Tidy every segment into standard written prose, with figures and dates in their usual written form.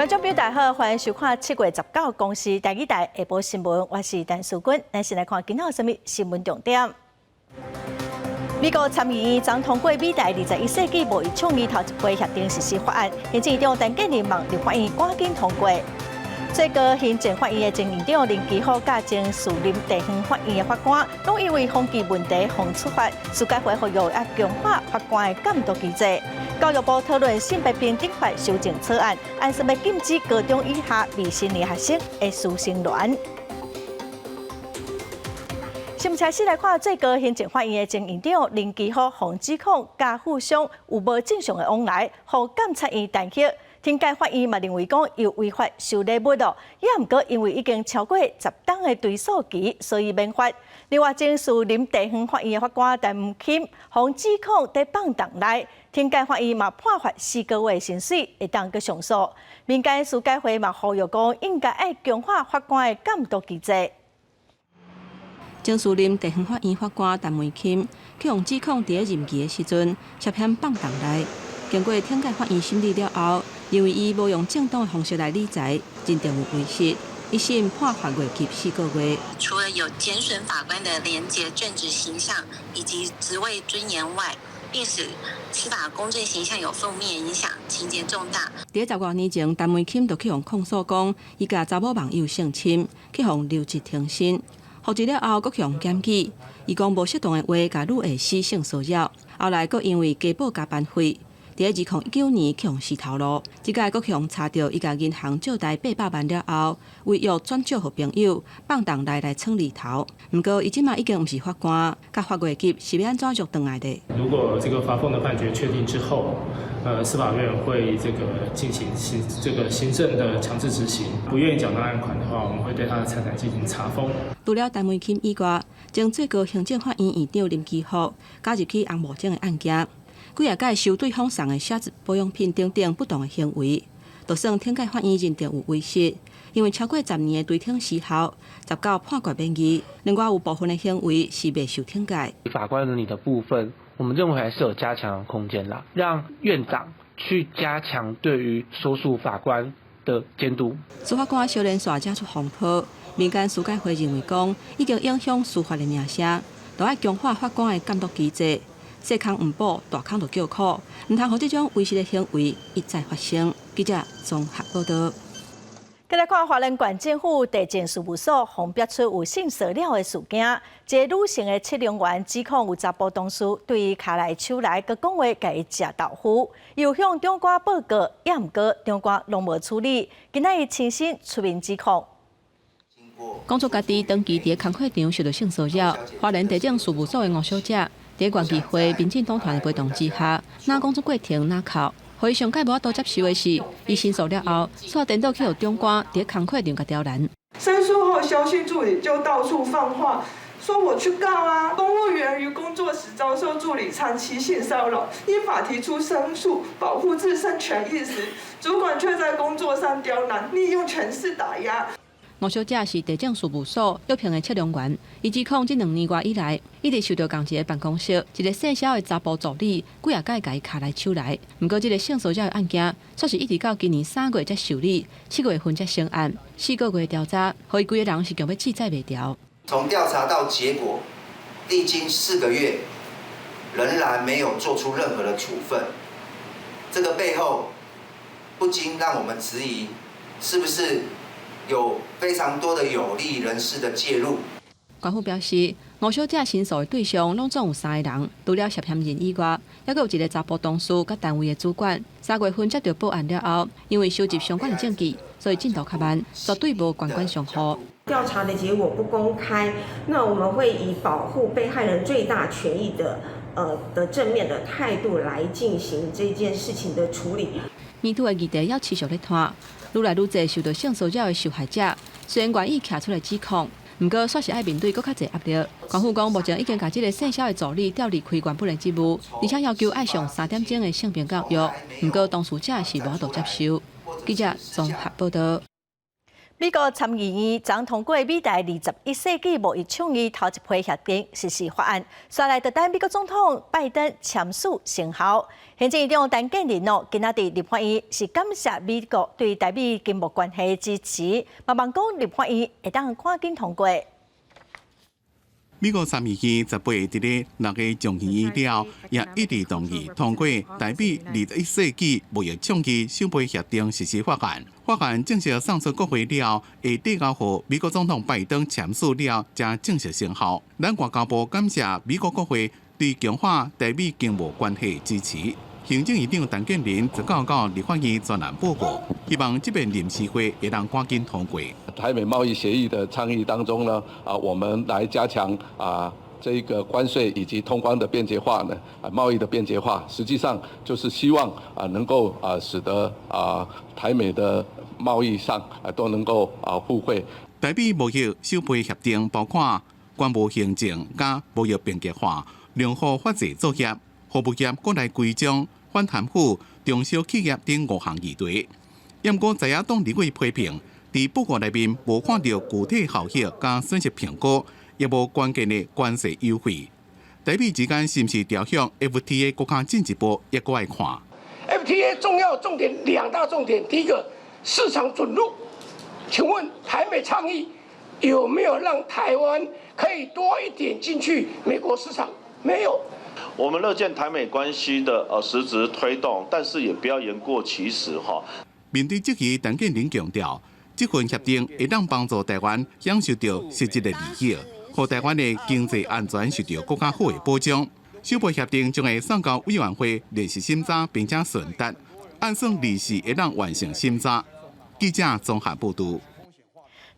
观众朋友大家好，欢迎收看7月19公视第2台下晡新闻，我是陈淑君。咱先来看今仔有什么新闻重点。美国参议院昨通过美台21世纪贸易倡议头一批协定实施法案，行政院长陈建仁望立法院赶紧通过。最高行政法院的前院长林基虎甲前士林地方法院的法官，拢因为风纪问题互处罚，事改会呼吁强化法官的监督机制。教育部讨论性别平等法修正草案，按说要禁止高中以下未成年学生的师生恋。新闻开始来看最高行政法院的前院长林基虎互指控家互相有无正常的往来，互监察院弹劾。天界法院嘛认为讲有违法受礼物咯，也毋过因为已经超过10天的追诉期，所以免法。另外，前士林地方法院的法官陈吴钦，互指控在放档内，天界法院嘛判罚4个月薪水，会当去上诉。民间事改会嘛呼吁讲，应该要强化法官的监督机制。前士林地方法院法官陈吴钦，去互指控伫任期的时阵涉嫌放档内。经过天界法院审理了后，认为伊无用正当的方式来理财，认定有违失，一审判罚月期4个月。除了有减损法官的廉洁正直形象以及职位尊严外，并使司法公正形象有负面影响，情节重大。伫10多年前，陈梅钦就去互控诉讲，伊甲查某网友性侵，去互留职停薪。复职了后，阁去互检举，伊讲无适当的话，甲女下司性骚扰。后来，阁因为加报加班费。伫2019年去互洗头路，即届阁去互查到伊甲银行借贷800万了后，违约转借互朋友，放档来蹭利头。毋过，伊即马已经毋是法官，甲法月期是要安怎续转来的？如果这个罚俸的判决确定之后，司法院会进行行政的强制执行。不愿意缴纳案款的话，我们会对他的财产进行查封。除了陈梅钦以外，前最高行政法院院长林基虎加入去红毛证的案件。几届收对方送的写字保养品等等不当的行为，就算天界法院认定有违失，因为超过10年的对听时效，19判决免议。另外有部分的行为是未受天界。法官伦理的部分，我们认为还是有加强的空间啦，让院长去加强对于所属法官的监督。司法官小连续加出风波，民间司改会认为讲已经影响司法的名声，就要强化法官的监督机制。小康唔补，大康就叫苦，唔通让这种违失的行为一再发生。记者综合报道。再来看华人县政府地检事务所红标出有性骚扰的事件，一个女性的测量员指控有查甫同事对伊卡来手来，佮讲话甲伊食豆腐，又向长官报告，也毋过长官拢无处理，今仔伊亲身出面指控。讲出家己长期伫工课场受到性骚扰，华人地检事务所的吴小姐。在县议会民进党团的陪同之下，哪讲出过程哪哭。会上届无法度接受的是，伊申诉了后，煞颠倒去互长官伫工课场甲刁难。申诉后，消息助理就到处放话，说我去告啊！公务员于工作时遭受助理长期性骚扰，依法提出申诉，保护自身权益时，主管却在工作上刁难，利用权势打压。吴小姐是地检事务所约聘的测量员，伊指控这2年多以来，一直受到同一个办公室一个细小的查甫助理，几啊届甲伊卡来手来。不过，这个性骚扰的案件，却是一直到今年3月才受理，7月份才成案，4个月调查，所以几个人是强要记载袂掉。从调查到结果，历经4个月，仍然没有做出任何的处分。这个背后，不禁让我们质疑，是不是？有非常多的有利人士的介入。官府表示，吴小姐申诉的对象拢总有3个人，除了涉嫌人以外，还有一个查甫同事甲单位的主管。3月份接到报案了后，因为收集相关的证据，所以进度较慢，绝对无官官相护。调查的结果不公开，那我们会以保护被害人最大权益的正面的态度来进行这件事情的处理。面对的议题要持续咧拖。愈来愈侪受到性骚扰的受害者，虽然愿意徛出来指控，不过煞是爱面对更较侪压力。官府讲，目前已经把这个细小的助理调离开原本的职务，而且要求爱上3点钟的性平教育。不过当事者是无法度接受。记者综合报道。美国参议院将通过美台21世纪贸易倡议头一批协定实施法案，刷来就等美国总统拜登签署生效。行政院长陈建仁今仔日立法院是感谢美国对台美经贸关系支持，望讲立法院会当赶紧通过。美国参议院18日伫咧6月众议院了，也一致同意通过台美21世纪贸易倡议首批协定实施法案。法案正式送出国会了，会递交予美国总统拜登签署了，才正式生效。咱外交部感谢美国国会对强化台美经贸关系支持。行政院长陈建仁则交到立法院专栏报告，希望这边临时会会让赶紧通过。台美贸易协议的倡议当中呢，我们来加强这个关税以及通关的便捷化呢，贸易的便捷化，实际上就是希望能够使得台美的贸易上都能够互惠。台美贸易首批协定包括关务行政加贸易便捷化、良好法制作业、服务业国内规章、反贪腐、中小企业等5项议题。不过，在野党立委批评，在报告内面无看到具体效益加损失评估，也无关键的关税优惠。台美之间是不是朝向 FTA 国家进一步，也搁爱看。FTA 重要重点2大重点，第一个市场准入，请问台美倡议有没有让台湾可以多一点进去美国市场？没有。我们乐见台美关系的实质推动，但是也不要言过其实哈。面对这个，陈建仁强调，这份协定会让帮助台湾享受到实质的利益，让台湾的经济安全受到更加好的保障。首批协定将会送到委员会列席审查，并且顺达，按算24会让完成审查。记者综合报道。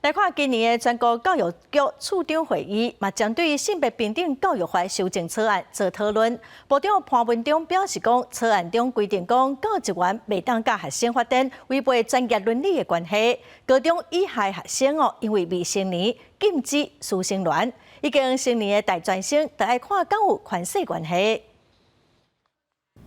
来看今年的全国教育局处长会议，嘛针对性别平等教育法修正草案做讨论。部长潘文忠表示讲，草案中规定讲，教职员袂当甲学生发展违背专业伦理的关系。高中以下学生因为未成年禁止师生恋，已经成年的大专生，就要看敢有权势关系。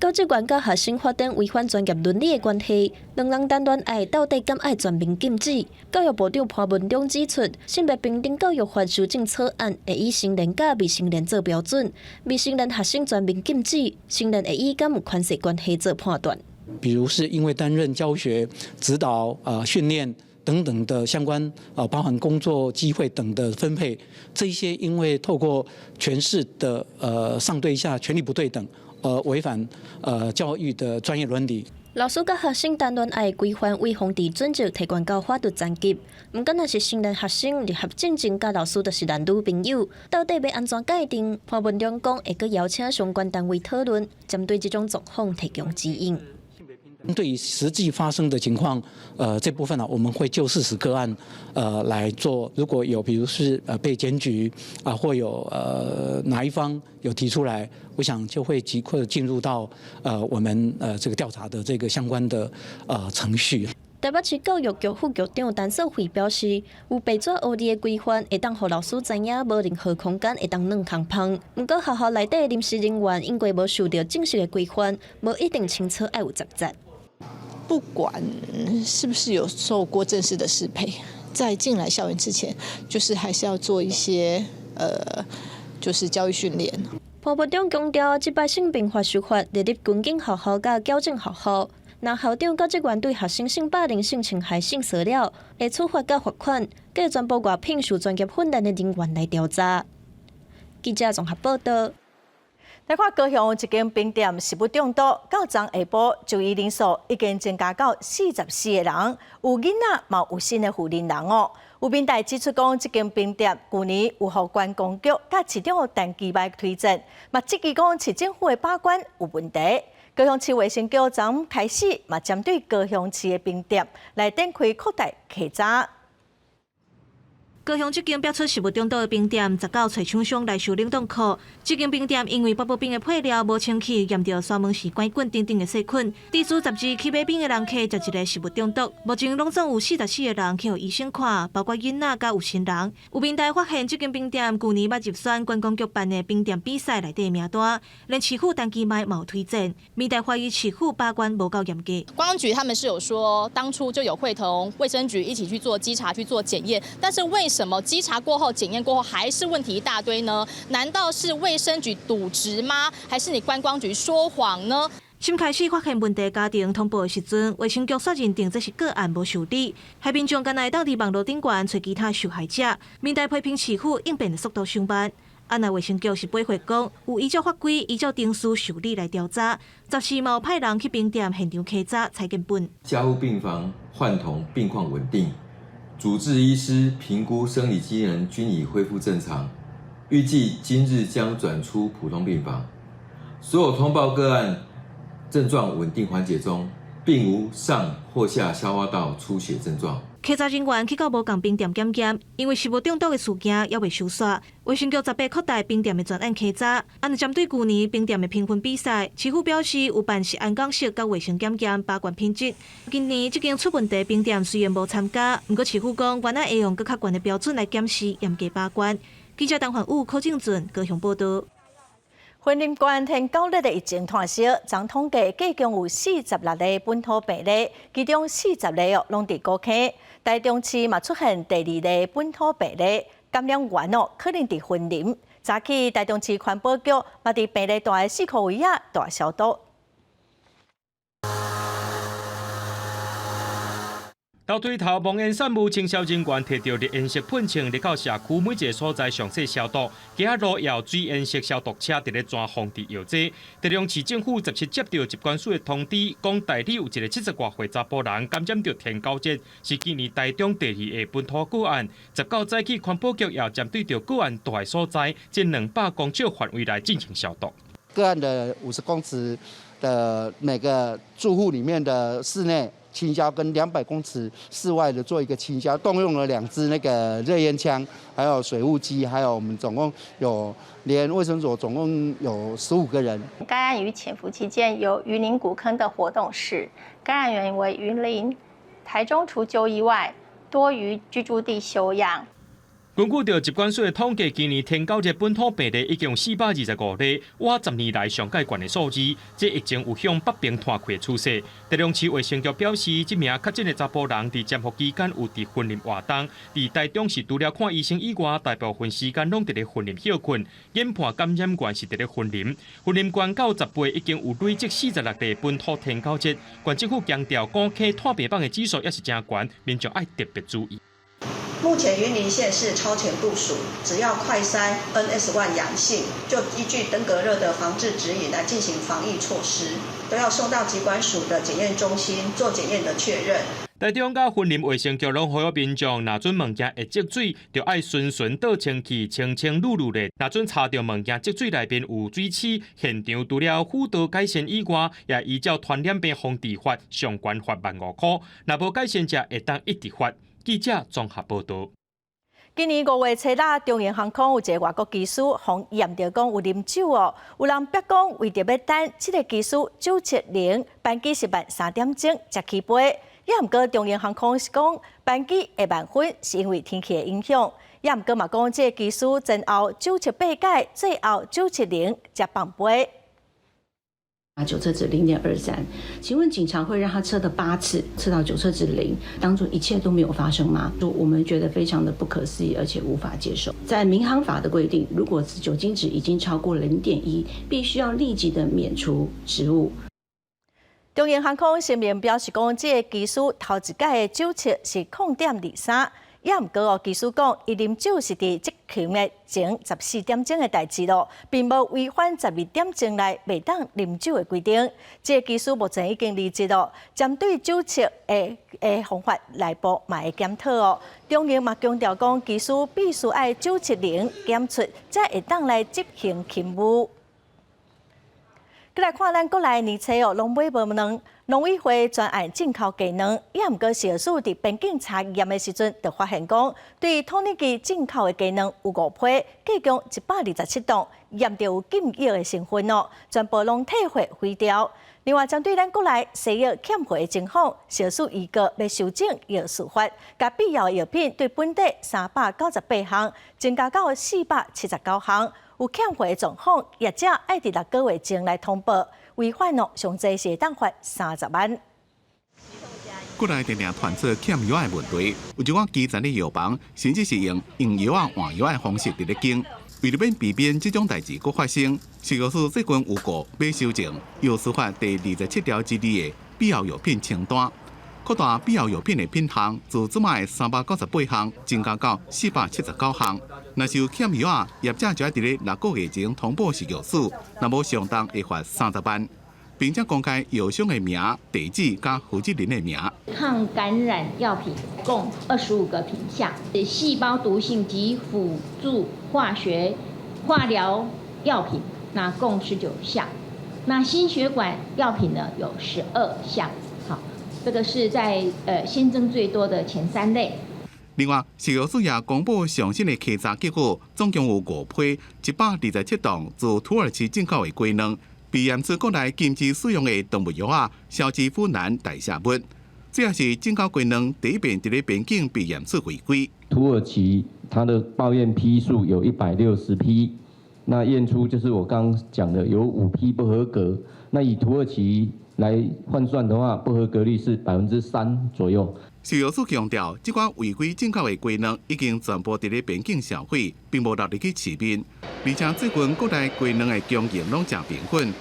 教职员甲学生发展违反专业伦理的关系，两人单元爱到底敢爱全面禁止？教育部长潘文忠指出，性别平等教育法修正草案会以成年甲未成年做标准，未成年学生全面禁止，成年会以敢有权势关系做判断。比如是因为担任教学、指导、训练等等的相关包含工作机会等的分配，这一些因为透过权势的上对下权力不对等。违反教育的专业伦理。老师甲学生单元爱规范为防治准则提悬到法律层级，毋敢若是成年学生入学进前甲老师就是男女朋友，到底要安怎界定？潘文忠讲会阁邀请相关单位讨论，针对这种状况提供指引。对于实际发生的情况，这部分呢，我们会就事实个案，来做。如果有，比如是被检举或有哪一方有提出来，我想就会即刻进入到我们这个调查的这个相关的程序。台北市教育局副局长陈秀慧表示，有白纸黑字的规范，会当让老师知影无任何空间会当软空芳。不过学校内底临时人员因为无受到正式的规范，无一定清楚爱有责责。不管是不是有受过正式的适配，在进来校园之前，就是还是要做一些就是教育训练。潘部长强调，这摆性平法修法列入军警学校甲矫正学校，若校长甲职员对学生性霸凌、性侵害、性骚扰，会处罚甲罚款，计全部外聘受专业训练的人员来调查。记者综合报道。来看高雄一间冰店食物中毒，到昨下晡就医人数已经增加到44个人，有囡仔嘛有新的护理人哦。有民代指出讲，这间冰店去年有互关公局甲市长陈其迈推荐，嘛质疑讲市政府的把关有问题。高雄市卫生局昨开始嘛针对高雄市的冰店来展开扩大稽查。高雄这间标出食物中毒的冰店，19找厂商来收冷冻库。这间冰店因为爆冰的配料无清气，验到沙门氏杆菌等等的细菌，地主12去买冰的人客就一个食物中毒。目前拢总有44个人去互医生看，包括囡仔甲有新人。有平台发现这间冰店去年捌入选观光局办的冰店比赛内底名单，连市府单机卖冇推荐。民代怀疑市府把关无够严格。观光局他们是有说，当初就有会同卫生局一起去做稽查、去做检验，但是为什么稽查过后、检验过后还是问题一大堆呢？难道是卫生局渎职吗？还是你观光局说谎呢？新开始发现问题家庭通报的时阵，卫生局煞认定这是个案无受理，害民众干来当伫网络顶悬找其他受害者，民代批评市府应变的速度上慢。安那卫生局是回回讲，有依照法规、依照定数受理来调查，14嘛有派人去冰店现场稽查采检本。加护病房患童病况稳定，主治医师评估生理机能均已恢复正常，预计今日将转出普通病房。所有通报个案症状稳定缓解中，并无上或下消化道出血症状。稽查人员去到无共冰店检验，因为食物中毒的事件还未收煞。卫生局18扩大冰店的专案稽查，按针对去年冰店的评分比赛，市府表示有办是安港式甲卫生检验把关品质。今年这间出问题冰店虽然无参加，不过市府讲原来会用更较悬的标准来检视，严格把关。记者陈焕武、柯正俊高雄报道。云林县天9日的疫情团消，总统计计共有46例本土病例，其中40例拢伫高溪。台中市嘛出现第2例本土病例，感染源可能伫云林。早起台中市环保局嘛伫病例大的4个位啊大消毒。到对头，望烟散务清消人员摕到热烟色喷枪，入到社区每一个所在详细消毒。街仔路也有水烟色消毒车伫咧抓防治药剂。台中市政府17接到疾管署的通知，讲台里有一个70多岁查甫人感染到天狗节，是今年台中第2个本土个案。19早起，环保局也针对着个案大的所在，近200公尺范围来进行消毒。个案的50公尺的每个住户里面的室内清消跟200公尺室外的做一个清消，动用了2支那个热烟枪，还有水雾机，还有我们总共有连卫生所总共有15个人。该案于潜伏期间由云林古坑的活动室，该案原为云林、台中除就医外，多于居住地休养。根据着疾管署的统计，今年天9节本土病例已经有425例，哇，10年来上界悬的数字。这疫情有向北边拖开的趋势。台中市卫生局表示，这名确诊的查甫人伫潜伏期间有伫云林活动，伫台中市除了看医生以外，大部分时间拢伫咧云林休困。研判感染源是伫咧云林。云林县到10月已经有累积46例本土天9节。县政府强调，高溪炭病榜的指数也是真悬，民众爱特别注意。目前云林县是超前部署，只要快筛 NS1 阳性，就依据登革热的防治指引来进行防疫措施，都要送到疾管署的检验中心做检验的确认。台中甲云林卫生局拢呼吁民众，若准物件会积水，就爱顺倒清气，清清噜噜的。若准查到物件积水内面有水汽，现场除了辅导改善以外，也依照传染病防治法上悬罚15000块。若无改善者，会当一直罚。记者综合报道。今年5月初啦，中原航空有一个外国机师，互验到讲有啉酒哦。有人逼讲为着要等这个机师970班机是晚3点钟才起飞，也毋过中原航空是讲班机会晚飞是因为天气的影响，也毋过嘛讲这个机师前后978改，最后970才放飞。酒测值0.23，请问警察会让他测的8次，测到酒测值0，当中一切都没有发生吗？我们觉得非常的不可思议，而且无法接受。在民航法的规定，如果酒精值已经超过0.1，必须要立即的免除职务。中原航空声明表示讲，这个机师头一届的酒测是0.23。也毋过技师讲，伊啉酒是伫即前的前14点钟的代志咯，并无违反12点钟内袂当啉酒的规定。这个技师目前已经离职咯，针对酒测的方法内部嘛会检讨哦。中原嘛强调讲，技师必须爱970检出，才会当来执行勤务。再来看咱国内年初哦，农委无能，农委会专案进口鸡卵，也毋过小数伫边境查验的时阵，就发现讲，对土耳其进口的鸡卵有5批，计共127吨，验到有禁药的成分哦，全部拢退回毁掉。另外，针对咱国内西药欠货的情况，小数预告要修正药事法，甲必要药品对本地398项增加到479项。有欠货的状况，业者爱伫6个月前来通报，违反哦，上济是会当罚30万。国内常常传出欠药的问题，有一寡基层的药房甚至是用药换药的方式伫咧经。为了避免这种代志搁发生，食药署最近有告要修正《药事法》第27条之2的必要药品清单，扩大必要药品的品项，自即卖398项增加到479项。若是有欠药业者就要伫咧6个月前通报食药署，若无上当会罚30万，并且公开药商的名、地址加负责人的名。抗感染药品共25个品项，细胞毒性及辅助化疗药品那共19项，那心血管药品呢有12项。好，这个是在新增最多的前3类。另外，食药署也公布上新的稽查结果，总共有5批127吨自土耳其进口的鸡卵，被验出国内禁止使用的动物药啊、消脂腐烂代谢物。这也是进口鸡卵第一遍伫咧边境被验出违规。土耳其它的报验批数有160批，那验出就是我刚讲的有5批不合格。那以土耳其来换算的话，不合格率是3%左右。食药署强调，这款违规进口的鸡卵已经全部伫咧边境销毁，并无落入去市面。而且最近国内鸡卵的供应拢正平稳，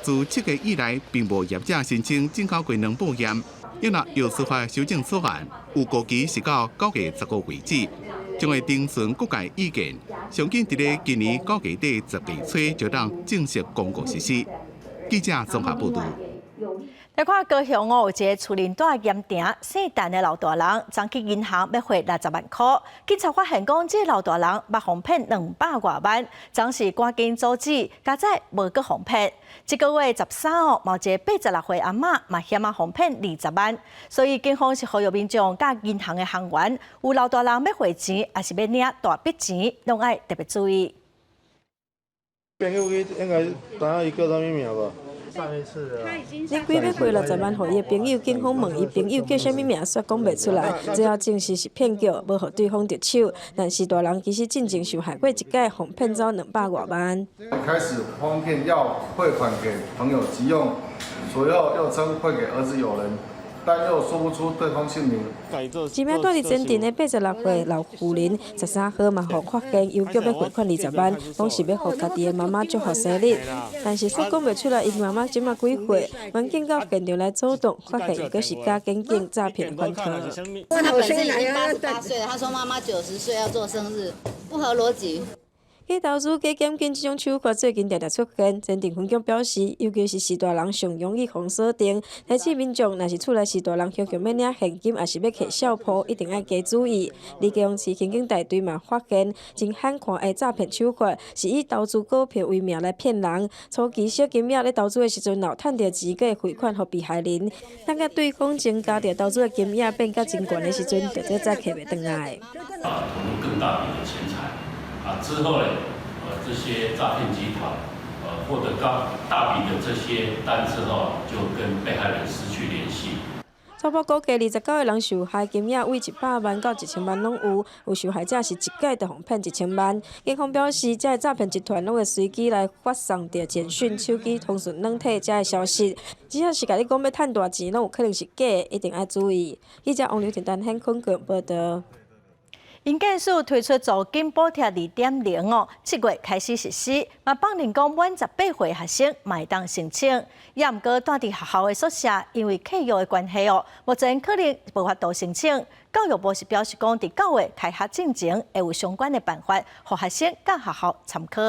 自7月以来，并无业者申请进口鸡卵报验。因若药事法修正草案有过期是到9月15为止，将会听取各界意见，上紧伫咧今年9月底10月初就当正式公告实施。记者综合报道。来看高雄哦，有一个厝邻蹛盐埕姓陈的老大人，昨去银行要汇60万块，警察发现讲，这老大人捌哄骗200多万，当时赶紧阻止，加在无搁哄骗。这个月13号，某一个86岁阿嬷嘛险啊哄骗20万，所以警方是呼吁民众甲银行的行员，有老大人要汇钱，还是要领大笔钱，拢爱特别注意。朋友应该知影伊叫啥物名吧？上一次啊，你几要汇60万，互伊的朋友，警方问伊朋友叫啥物名，煞讲袂出来，最后证实是骗局，无互对方得手。但是大人其实进前受害过一届，哄骗走200多万。开始哄骗要汇款给朋友，即用所要又称汇给儿子友人，但又说不出对方姓名。一名住伫前镇的86岁老妇人，13号嘛互发现要求要汇款20万，讲是要互家己的妈妈祝福生日，但是煞讲袂出来因妈妈今嘛几岁。民警到现场来走动，发现伊个是假警警诈骗款客。他本身已经88岁了，他说妈妈90岁要做生日，不合逻辑。假投资、假检金这种手法最近常常出现，前镇分局表示，尤其是士大人上容易防锁定，提醒民众若是厝内士大人要求要领现金，也是要摕小铺，一定要加注意。李基隆市刑警大队嘛发现，真罕看的诈骗手法是以投资股票为名来骗人。初期小金额咧投资的时阵，若趁到钱，佮会汇款予被害人。等甲对方增加着投资的金额变甲真悬的时阵，就再摕袂回来。投入更大笔的钱财。之后呢，这些诈骗集团，获得大笔的这些单之后，就跟被害人失去联系。初步估计，29个人受害金额为100万到1000万拢有，有受害者是一届就哄骗1000万。警方表示，这诈骗集团拢会随机来发送着简讯、手机通讯软体这消息，只要是甲你讲要赚大钱，拢有可能是假的，一定要注意。记者王刘婷、陈hen坤报道。营建署推出租金补贴2.0哦，7月开始实施，嘛放任讲满18岁学生嘛会当申请，也毋过住伫学校的宿舍，因为契约的关系哦，目前可能无法度申请。教育部是表示讲，伫9月开学进前，会有相关的办法，互学生甲学校参考。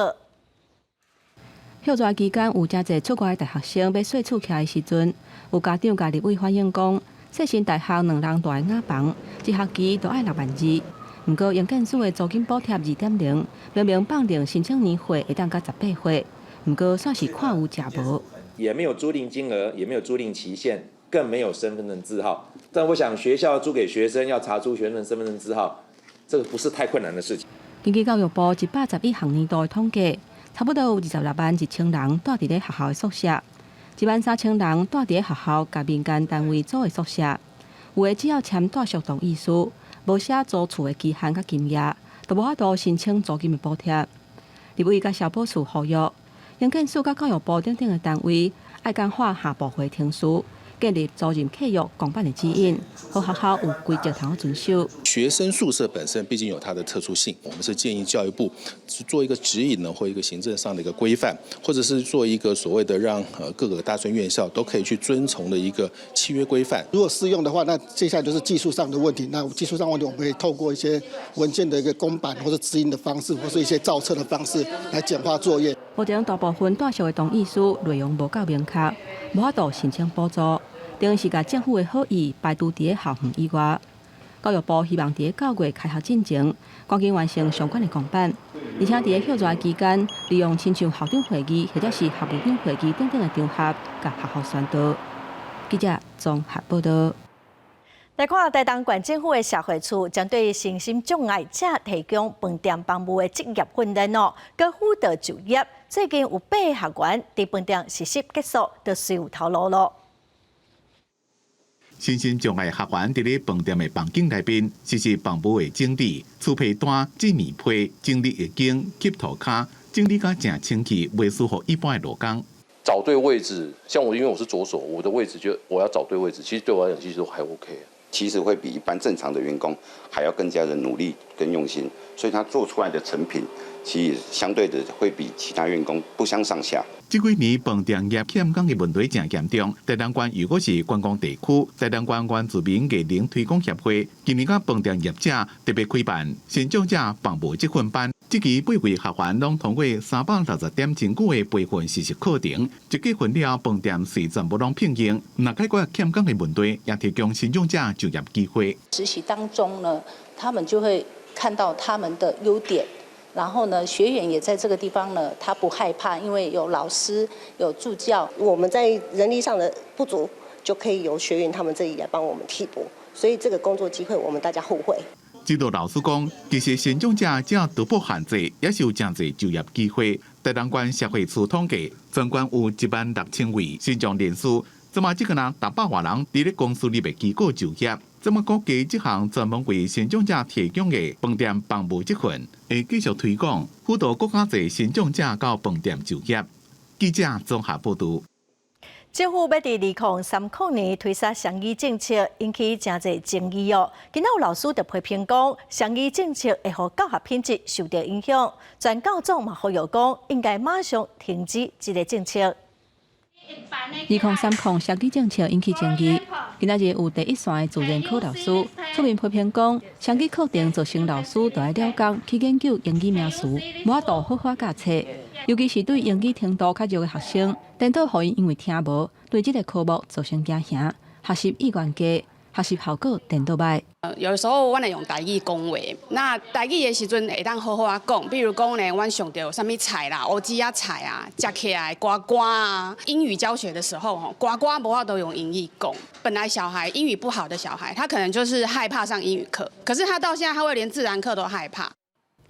休假期间，有真侪出国的大学生要细厝徛的时阵，有家长家立委反映讲，世新大学2人大的雅房，一学期都要6万2。不过，营建署的租金补贴2.0，明明放定申请年岁会当到18岁，不过算是看有食无。也没有租赁金额，也没有租赁期限，更没有身份证字号。但我想学校租给学生要查出学生身份证字号，这个不是太困难的事情。根据教育部111学年度的统计，差不多有26万1000人住伫咧学校的宿舍，13000人住伫咧学校甲民间单位租的宿舍。有的只要签住宿同意书，无写租厝的期限甲金额，就无法度申请租金的补贴。立委甲消保处呼吁，营建署甲教育部等等的单位，爱强化下部会停书，建立租赁契约公办的指引，和学校有规则通遵守。学生宿舍本身毕竟有它的特殊性，我们是建议教育部做一个指引呢，或一个行政上的一个规范，或者是做一个所谓的让各个大专院校都可以去遵从的一个契约规范。如果适用的话，那接下来就是技术上的问题。那技术上问题，我们可以透过一些文件的一个公版或者指引的方式，或是一些造册的方式来简化作业。目前大部分住宿的同意书内容无够明确，无法度申请补助。等于是甲政府的好意排除伫咧校园以外。教育部希望伫咧9月开学进前，赶紧完成相关的公办，而且伫咧休热期间，利用亲像校长会议或者是校务长会议等等的场合，甲学校宣导。记者综合报道。来看台东县政府的社会处将对身心障碍者提供饭店帮务的职业训练哦，佮辅导就业。最近有8个学员伫饭店实习结束，就随有头路咯。身心障碍学员伫咧饭店的房间内面实施房务的整理、粗皮单、制棉被、整理浴巾、吸涂骹，整理甲正清气，袂适合一般的劳工。找对位置，像我因为我是左手，我的位置就我要找对位置，其实对我来讲其实都还 OK。其实会比一般正常的员工还要更加的努力跟用心，所以他做出来的成品，其实相对的会比其他员工不相上下。这几年饭店业欠工的问题真严重。台东县如果是观光地区，台东县原住民艺能推广协会今年甲饭店业者特别开办身障者房务职训班。这期8位学员拢通过360点真久的培训实习课程，一季训了饭店是全部拢聘用。那解决欠工的问题，也提供身障者就业机会。实习当中呢，他们就会看到他们的优点。然后呢，学员也在这个地方呢，他不害怕，因为有老师、有助教。我们在人力上的不足，就可以由学员他们这里来帮我们替补。所以这个工作机会，我们大家互惠。指导老师讲，其实身障者只要突破限制，也是有真侪就业机会。台东县社会处统计，全县有16000位身障人士，这么这个人100多人伫咧公司里面机构就业。这么估计，这项专门为身障者提供的饭店帮务职训，会继续推广，辅导更加侪身障者到饭店就业。记者综合报道。政府要伫2030年推出双语政策，引起真侪争议哦。今仔有老师就批评讲，双语政策会互教学品质受到影响。全教总嘛呼吁讲，应该马上停止这个政策。2030双语政策引起争议。今仔日有第一线的自然科老师出面批评讲，双语课程造成老师就要了解去研究英语名词，无法度好好教册。尤其是对英语程度较弱的学生，颠倒互因因为听无，对这个科目造成惊吓，学习意愿低，学习效果颠倒歹。有的时候，阮会用台语讲话。那台语的时阵会当好好啊讲，比如讲呢，阮上到什么菜啦、乌鸡啊菜啊，食起来呱呱啊。英语教学的时候，呱呱无法都用英语讲。本来小孩英语不好的小孩，他可能就是害怕上英语课，可是他到现在他会连自然课都害怕。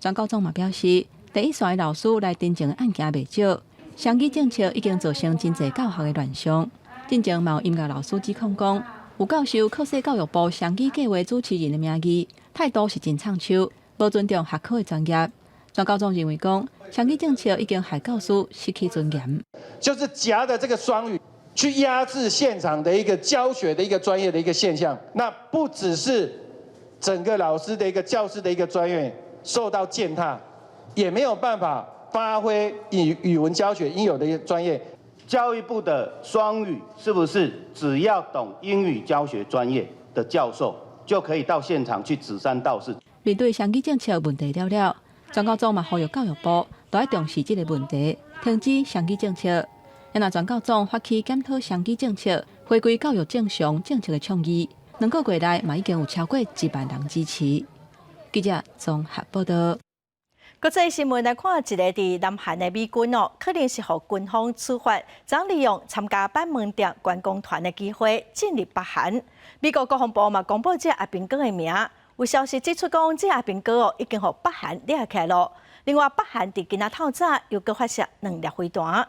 专教总嘛表示，第一线的老师来订正的案件袂少，双语政策已经造成真侪教学的乱象。进前嘛有音乐老师指控讲，有教授靠说教育部双语计划主持人的名义，态度是真唱秋，无尊重学科的专业。专教总认为讲，双语政策已经害教师失去尊严，就是夹的这个双语去压制现场的一个教学的一个专业的一个现象。那不只是整个老师的一个教师的一个专业受到践踏，也没有办法发挥语文教学应有的一个专业。教育部的双语是不是只要懂英语教学专业的教授就可以到现场去指三道四？面对双语政策问题了，专教总嘛呼吁教育部都要重视这个问题，停止双语政策。也若专教总发起检讨双语政策，回归教育正常政策的倡议，2个月内嘛已经有超过1万人支持。记者综合报道。国际新闻来看，一个伫南韩的美军可能是互军方处罚，将利用参加板门店观光团的机会进入北韩。美国国防部嘛公布这阿兵哥的名，有消息指出讲，这阿兵哥已经互北韩抓起来了。另外，北韩伫今仔透早又搁发射2粒飞弹。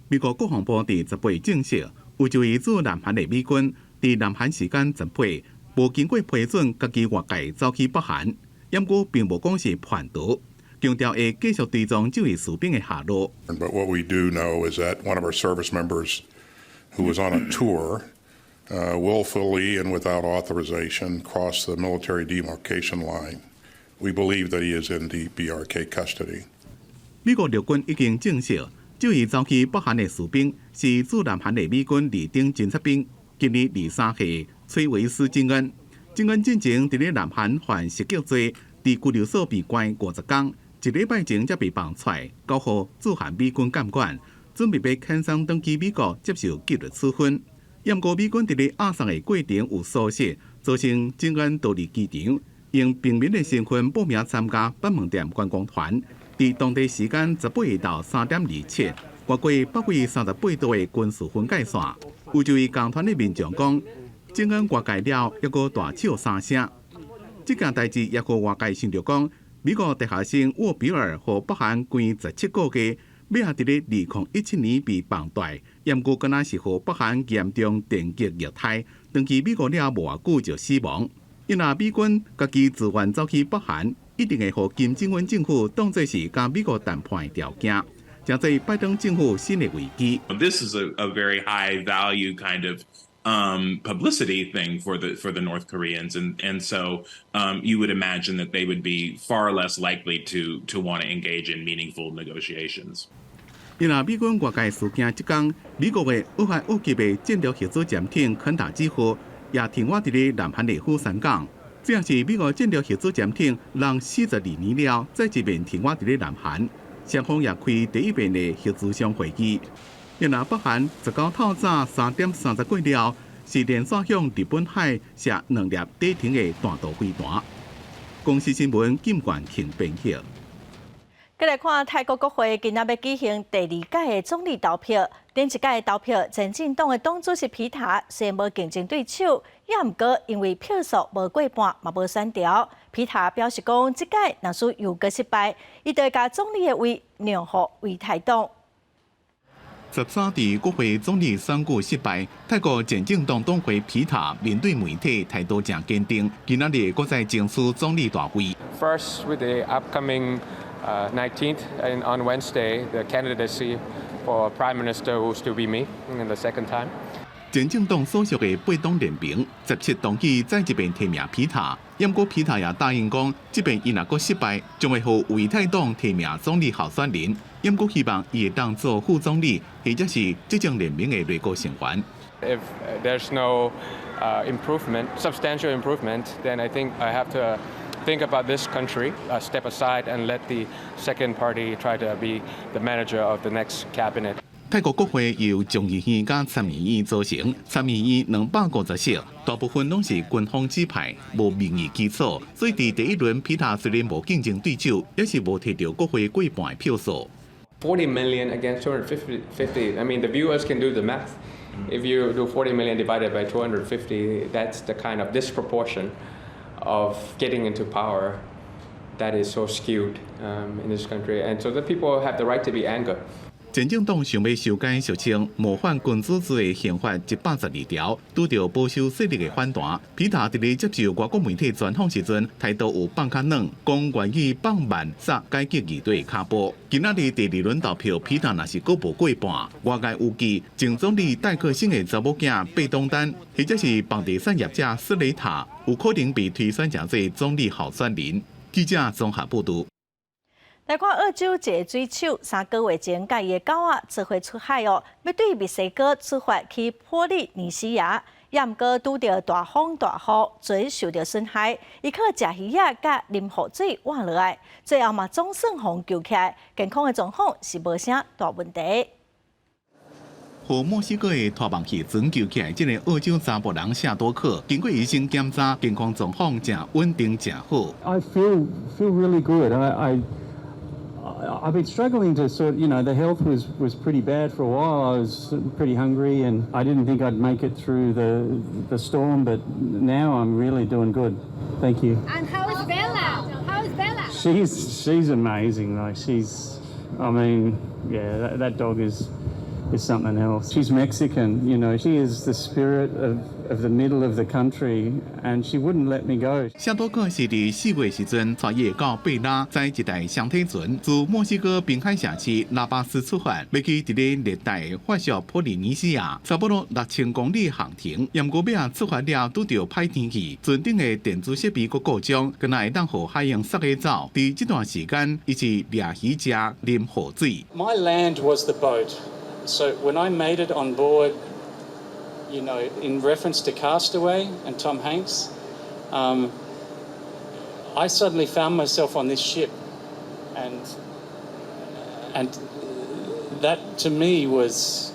美国国防部伫18日证实，有一位驻南韩的美军伫南韩时间18日无经过批准，家己外界走去北韩。不过，并无讲是叛徒，强调会继续追踪这位士兵的下落。But what we do know is that one of our service members, who was on a tour, willfully and without authorization, crossed the military demarcation line. We believe that he is in the BRK custody. 美国陆军已经证实，这位走去北韩的士兵是驻南韩的美军二等侦察兵，今年23岁，崔维斯·金恩。金恩之前伫咧南韩犯袭击罪，伫拘留所被关50天，一礼拜前才被放出来，交予驻韩美军监管，准备被遣送登去美国接受纪律处分。不过美军伫咧押送的过程有疏失，造成金恩逃离机场，用平民的身份报名参加板门店观光团。伫当地时间18日到3点27，越过北纬38度的军事分界线，有一位共团的民众讲。金恩外界了，还阁大笑3声。这件代志也互外界想着讲，美国大学生沃比尔和北韩关17个月，尾下伫咧2017年被放大，不过敢若是互北韩严重电击虐待，长期美国了无偌久就死亡。因若美军家己自愿走去北韩，一定会互金正恩政府当作是甲美国谈判的条件，成做拜登政府新的危机。This is a very high value kind of publicity thing for the North Koreans, and so you would imagine that they would be far less likely to want to engage in meaningful negotiations. 因若美军外界事件即天，美国的俄亥俄级的战略协作舰艇肯塔基号也停泊伫咧南韩的釜山港，这也是美国战略协作舰艇让42年了再一遍停泊伫咧南韩，双方也开第一遍的协助上会议。因若北韩19透早3点30几了，是连续向日本海射2粒底停的弹道飞弹。公司新闻金冠庆编辑。再来看泰国国会今仔要举行第2届的总理投票，顶一届的投票，前进党的党主席皮塔虽然无竞争对手，也毋过因为票数无过半，嘛无选调。皮塔表示讲，这届若是又搁失败，伊就会将总理的位让予为泰党。13日国会总理选举失败，泰国前进党党魁皮塔面对媒体态度正坚定，今仔日搁再争取总理大位。First, with the upcoming 19th and on Wednesday, the candidacy for Prime Minister was to be me in the second time. 前进党所属的8党联盟17同意再一遍提名皮塔，不过皮塔也答应讲，这边伊若阁失败，将会互为泰党提名总理候选人。不过希望伊会当做副总理，或者是执政联盟的内阁成员。If there's no substantial improvement, then I think I have to think about this country, step aside and let the second party try to be the manager of the next cabinet. 泰国国会由众议院甲参议院组成，参议院250席，大部分拢是军方指派，无民意基础，所以伫第一轮皮塔虽然无竞争对手，也是无摕到国会过半的票数。40 million against 250. I mean, the viewers can do the math. If you do 40 million divided by 250, that's the kind of disproportion of getting into power that is so skewed in this country. And so the people have the right to be angry. 前进党想要修改俗称模范君子制的宪法112条，拄到保守势力的反弹。皮塔伫咧接受外国媒体专访时阵，态度有放较软，讲愿意放慢杀改革议队的脚步。今仔日第2轮投票，皮塔若是阁无过半，外界预计前总理戴克星的查某囝贝东丹，或者是房地产业者斯雷塔，有可能被推选成为总理候选人。记者综合报道。来看澳洲一个水手3个月前，甲伊的狗仔做伙出海要对墨西哥出发去波利尼西亚，也毋过拄着大风大雨，嘴受到损害，伊靠食鱼仔甲啉雨水换落来，最后嘛总算互救起来，健康的状况是无啥大问题。和墨西哥的拖网器拯救起来，这个澳洲查甫人夏多克，经过医生检查，健康状况正稳定正好。I feel really good. I've been struggling to the health was pretty bad for a while. I was pretty hungry and I didn't think I'd make it through the storm, but now I'm really doing good. Thank you. And how is Bella? She's amazing. Like that dog is something else. She's Mexican, she is the spirit of the middle of the country, and she wouldn't let me go. 夏多克是伫4月时阵穿越到贝拉，载一台双体船自墨西哥滨海峡市拉巴斯出发，要去伫咧热带法属波利尼西亚，差不多6000公里航程。盐湖尾出发了，拄到歹天气，船顶的电子设备佫故障，敢若会当互海洋塞个走。伫这段时间，伊是掠鱼食、啉河水。My land was the boat, so when I made it on board, in reference to Castaway and Tom Hanks, I suddenly found myself on this ship, and that to me was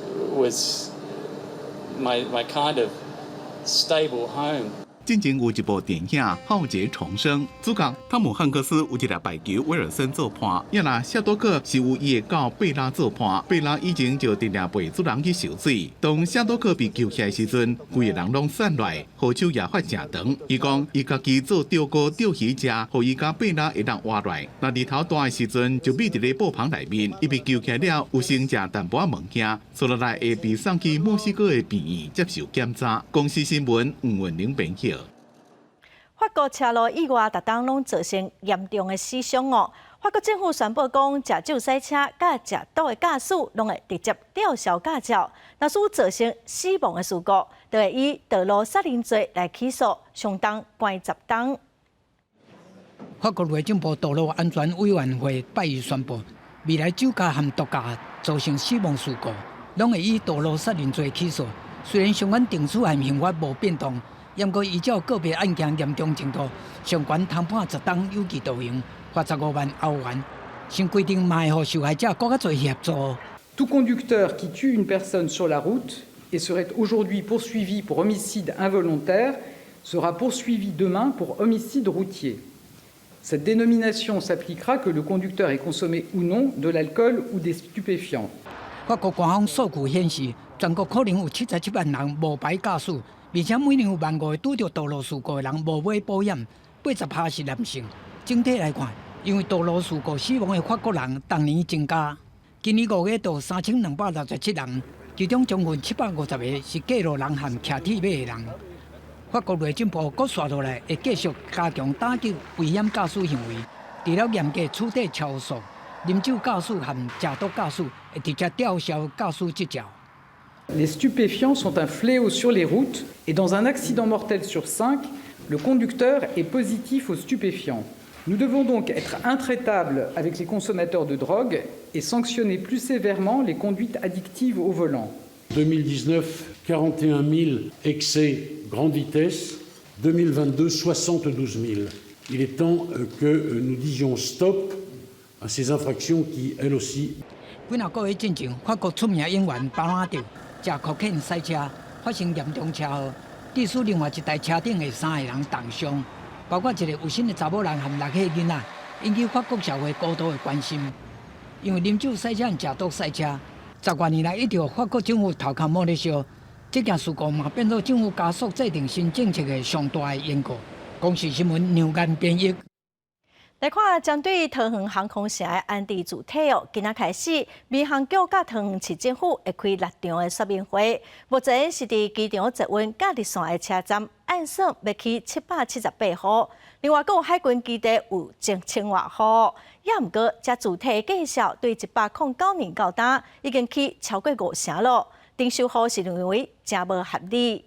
my kind of stable home. 近前有一部电影《浩劫重生》，主角汤姆汉克斯有一粒排球威尔森做伴，也拿夏多克是有伊的狗贝拉做伴。贝拉以前就定定陪主人去受水，当夏多克被救起来时阵，规个人拢散落，好手也发正长。伊讲伊家己做钓钩钓鱼食，互伊家贝拉会当活来。那日头大的时阵，就秘伫咧布棚内面，伊被救起来了，有先食淡薄仔物件，所落来会被送去墨西哥的病院接受检查。公司新闻黄文玲编辑。法国车路意外，逐当拢造成严重的死伤哦。法国政府宣布讲，食酒赛车甲食赌的驾驶拢会直接吊销驾照。若是造成死亡的事故，就会以道路杀人罪来起诉，相当关10档。法国内政部道路安全委员会拜一宣布，未来酒驾和毒驾造成死亡事故，拢会以道路杀人罪起诉。虽然相关定处和刑罚无变动。不过，依照个别案件严重程度，上悬通判10档有期徒刑，罚15万欧元。新规定嘛会互受害者更加侪协助。Tout conducteur qui tue une personne sur la route et serait aujourd'hui poursuivi pour homicide involontaire sera poursuivi demain pour homicide routier. Cette dénomination s'appliquera que le conducteur ait consommé ou non de l'alcool ou des stupéfiants. 法国官方数据显示，全国可能有77万人无牌驾驶。而且每年有15000个拄到道路事故的人无买保险，80%是男性。整体来看，因为道路事故死亡的法国人逐年增加，今年5月到3267人，其中将近750个是过路人和骑铁马的人。法国内政部阁刷落来，会继续加强打击危险驾驶行为，除了严格处理超速、饮酒驾驶和食毒驾驶，会直接吊销驾驶执照。Les stupéfiants sont un fléau sur les routes et dans un accident mortel sur 5, le conducteur est positif aux stupéfiants. Nous devons donc être intraitables avec les consommateurs de drogue et sanctionner plus sévèrement les conduites addictives au volant. 2019, 41 000 excès grande vitesse. 2022, 72 000. Il est temps que nous disions stop à ces infractions qui, elles aussi... 几若个月之前，法国出名演员巴拉德驾cocaine赛车发生严重车祸，致使另外一台车顶的3个人重伤，包括一个有身的查某人和6个囡仔，引起法国社会高度的关心。因为饮酒赛车和食毒赛车，10多年来一直有法国政府头壳摸咧烧，这件事故嘛变做政府加速制定新政策的上大的因果。公视新闻牛眼编译。来看针对桃园航空城的安置主体哦，今仔开始，民航局甲桃园市政府会开6场的说明会。目前是伫机场捷运甲日线的车站，按算要起778户。另外，有海军基地有1000多户。也毋过，这主体介绍对109年到今已经起超过5成咯。丁秀虎是认为真无合理。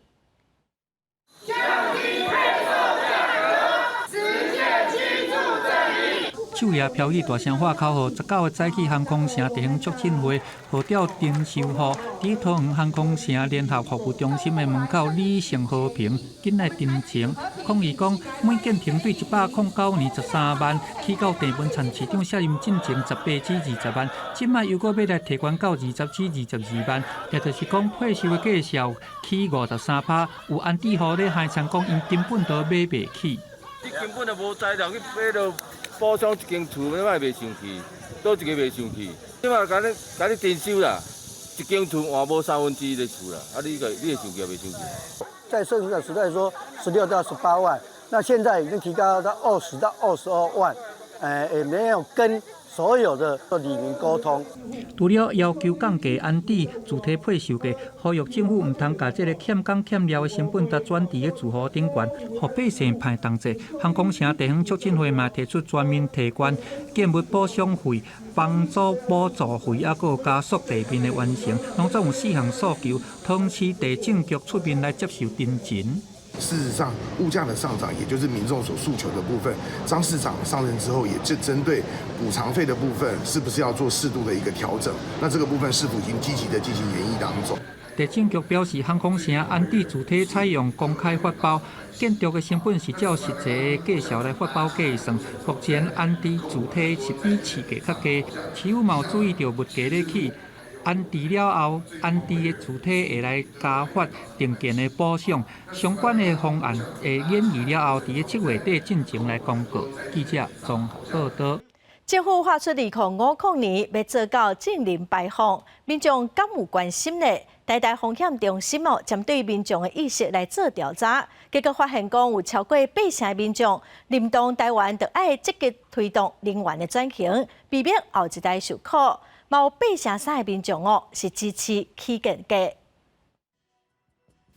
昼夜飘起大声话口号。19个早起航空城地方促进会号召丁秀华伫桃园航空城联合服务中心的门口理性和平，紧来真情抗议讲，每件停对109年13万，起到地文产市长卸任进前18至20万，即卖又搁要来提悬到20至22万，也就是讲配售的价效起53%，有安置户咧海产讲，因根本都买袂起。你根本就无材料去买到补偿一间厝，你卖袂上去，倒一个袂上去，你嘛甲你征收啦，一间厝换无1/3的厝啦，你会上去也袂上去。在盛行的时代说16到18万，那现在已经提高到20到22万，也没有跟所有的里民沟通。除了要求降价安置主体配售价，呼吁政府唔通把这个欠工欠料的成本，甲转移嘅住户顶悬，互百姓歹同齐。航空城地方促进会嘛提出全面提悬建物补偿费、房租补助费，还有加速地面的完成，拢总有4项诉求，通知地政局出面来接受တင်前。事实上，物价的上涨，也就是民众所诉求的部分。张市长上任之后，也针对补偿费的部分，是不是要做适度的一个调整？那这个部分是否已经积极的进行研议当中？地政局表示，航空城安置主体采用公开发包，建筑的成本是照实际的价效来发包计算。目前安置主体是比市价较低，市府嘛有注意到物价咧起。安置了后，安置的主体会来加发定件的补偿，相关的方案会演议了后，伫7月底进前来公告。记者综合报道。政府发出2050年要做到净零排放，民众敢有关心呢？台大风险中心针对民众的意识来做调查，结果发现讲有超过8成民众认同台湾就爱积极推动能源的转型，避免后一代受苦。嘛有8%的民众是支持起减价。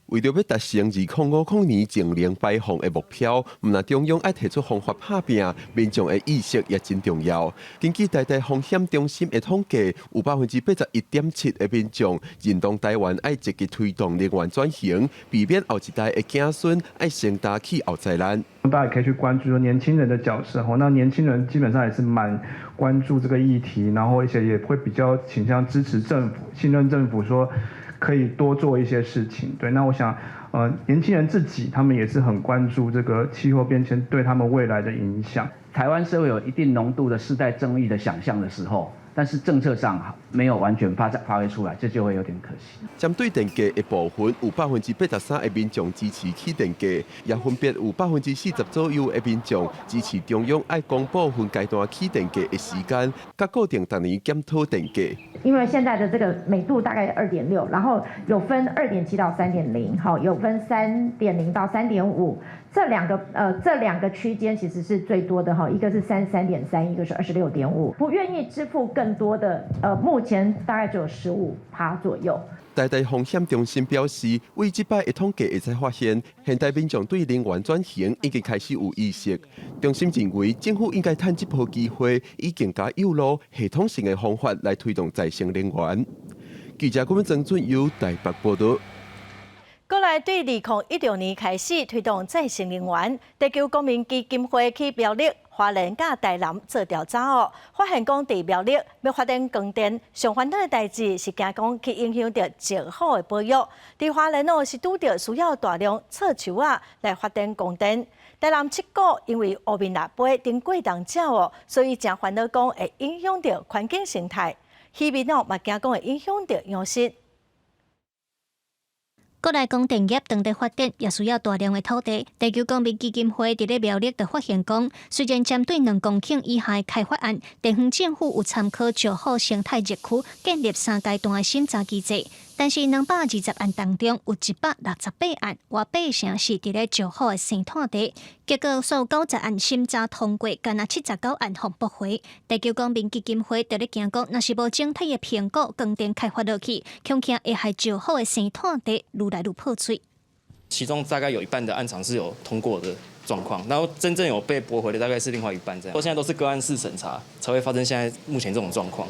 为着要达成2050年净零排放的目标，毋但中央爱提出方法打拼，民众的意识也真重要。根据台大风险中心的统计，有81.7%的民众认同台湾爱积极推动能源转型，避免后一代的子孙爱承担气候灾难。大家可以去关注年轻人的角色那年轻人基本上也是蛮关注这个议题，然后而且也会比较倾向支持政府，信任政府说可以多做一些事情。对，那我想，年轻人自己他们也是很关注这个气候变迁对他们未来的影响。台湾社会有一定浓度的世代正义的想象的时候，但是政策上没有完全发挥出来，这就会有点可惜。针对电价的部分，有83%的民众支持起电价，也分别有40%左右的民众支持中央爱公布分阶段起电价的时间，甲固定逐年检讨电价。因为现在的这个每度大概2.6，然后有分2.7到3.0，好，有分3.0到3.5。这两个区间其实是最多的哈，一个是3.3，一个是26.5，不愿意支付更多的，目前大概只有15%左右。台大风险中心表示，为这摆的统计会才发现，现代民众对能源转型已经开始有意识。中心认为，政府应该趁这波机会，以更加有路、系统性的方法来推动再生能源。记者郭文正准由台北报道。国内对2016年开始推动再生能源，地球公民基金会去苗栗、花莲甲台南做调查发现讲伫苗栗要发展光电，上烦恼的代志是惊讲去影响到石虎的保育。伫花莲是拄着需要大量刺树来发展光电。台南七股因为乌面腊杯顶过冬鸟所以真烦恼讲会影响到环境生态。渔民嘛惊讲会影响到养殖。国内光电业当地发展也需要大量的土地。地球公民基金会伫咧苗栗就发现讲，虽然针对2公顷以下的开发案，地方政府有参考石虎生态热区建立3阶段的审查机制，但是220案当中有168案，约8成是伫咧石虎的生态地。结果所90案审查通过，干那79案互驳回。地球公民基金会伫咧惊讲，若是无整体的评估，光电开发落去，恐惊会害石虎的生态地愈来愈破碎。其中大概有一半的案场是有通过的状况，然后真正有被驳回的大概是另外一半这样。现在都是个案式审查，才会发生现在目前这种状况。